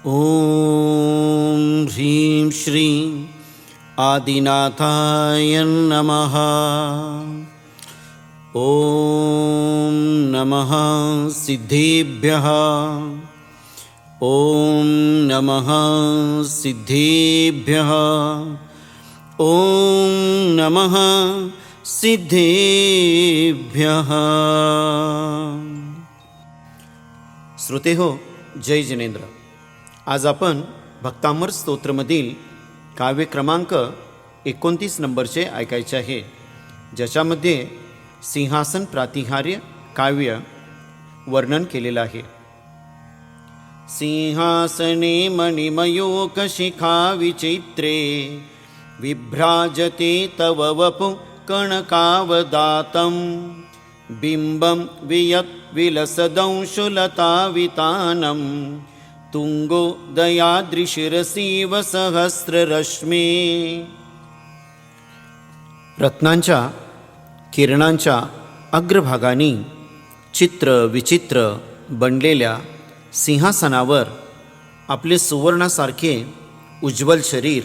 ओम ह्रीं श्रीं आदिनाथाय नमः। ओम नमः सिद्धेभ्यः। ओम नमः सिद्धेभ्यः। ओम नमः सिद्धेभ्यः। श्रोते हो, जय जिनेंद्र। आज आपण भक्तामर स्तोत्रमधील काव्य क्रमांक 29 नंबरचे ऐकायचे आहे, ज्याच्यामध्ये सिंहासन प्रातिहार्य काव्य वर्णन केलेलं आहे। सिंहासने मणिमयूखशिखा विचित्रे विभ्राजते तव वपु कणकावदातं बिम्बं वियत् विलसदंशुलतावितानं तुंगोदयाद्रिशिरसीव सहस्ररश्मी। रत्नांच्या किरणांच्या अग्रभागाने चित्र विचित्र बनलेल्या सिंहासनावर आपले सुवर्णासारखे उज्ज्वल शरीर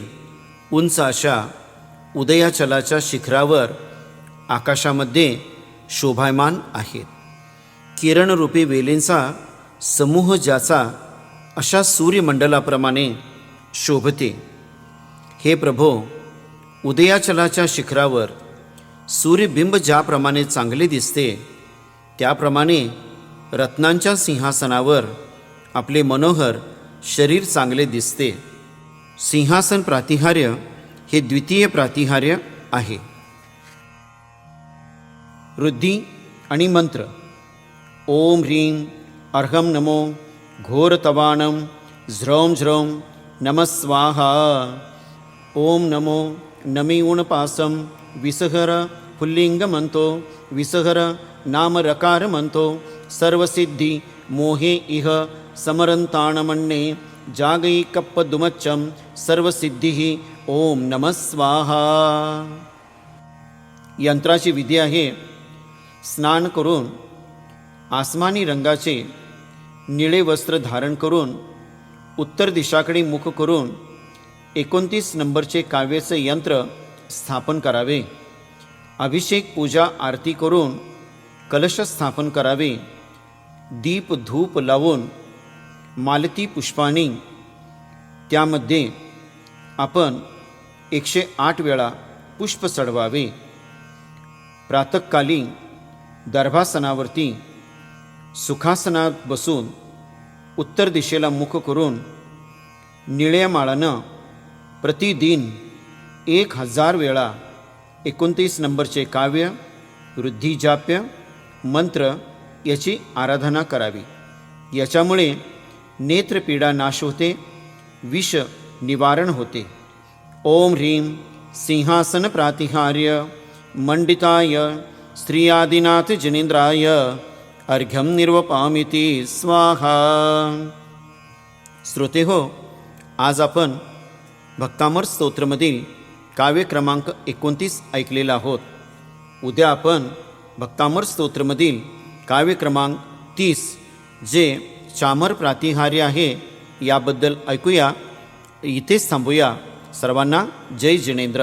उंच अशा उदयाचलाच्या शिखरावर आकाशामध्ये शोभायमान आहेत। किरणरूपी वेलींचा समूह ज्याचा अशा सूर्यमंडलाप्रमाणे शोभते। हे प्रभो, उदयाचलाच्या शिखरावर सूर्यबिंब ज्याप्रमाणे चांगले दिसते, त्याप्रमाणे रत्नांच्या सिंहासनावर आपले मनोहर शरीर चांगले दिसते। सिंहासन प्रातिहार्य हे द्वितीय प्रातिहार्य आहे। वृद्धी आणि मंत्र। ओम ह्रीं अर्हं नमो घोरतवानं झ्रौं झ्रौं नमः स्वाहा। ओम नमो नमीऊणपासं विसहर पुल्लिंगमन्तो विसहर नाम रकारमन्तो सर्वसिद्धि मोहे इह समरन्ताणमन्ये जागैकप्पदुमच्चं सर्वसिद्धिः ओम नमः स्वाहा। यंत्राची विधी आहे। स्नान करून आसमानी रंगाचे निळे वस्त्र धारण करून उत्तर दिशाकडे मुख करून 29 नंबरचे काव्याचे यंत्र स्थापन करावे। अभिषेक पूजा आरती करून कलश स्थापन करावे। दीप धूप लावून मालती पुष्पाणी त्यामध्ये आपण 108 वेळा पुष्प चढवावे। प्रातःकाली दर्भासनावरती सुखासनात बसून उत्तर दिशेला मुख करून निळ्या माळानं प्रतिदिन 1000 वेळा 29 नंबरचे काव्य वृद्धिजाप्य मंत्र याची आराधना करावी। याच्यामुळे नेत्रपीडा नाश होते, विष निवारण होते। ओम ह्रीं सिंहासन प्रातिहार्य मंडिताय श्री आदिनाथ जिनेंद्राय अर्घ्यं निर्वपामिति स्वाहा। श्रोते हो, आज आपण भक्तामर स्तोत्रमधील काव्य क्रमांक 29 ऐकलेला आहोत। उद्या आपण भक्तामर स्तोत्रमधील काव्य क्रमांक 30 जे चामर प्रातिहार्य आहे याबद्दल ऐकूया। इथेच थांबूया। सर्वांना जय जिनेंद्र।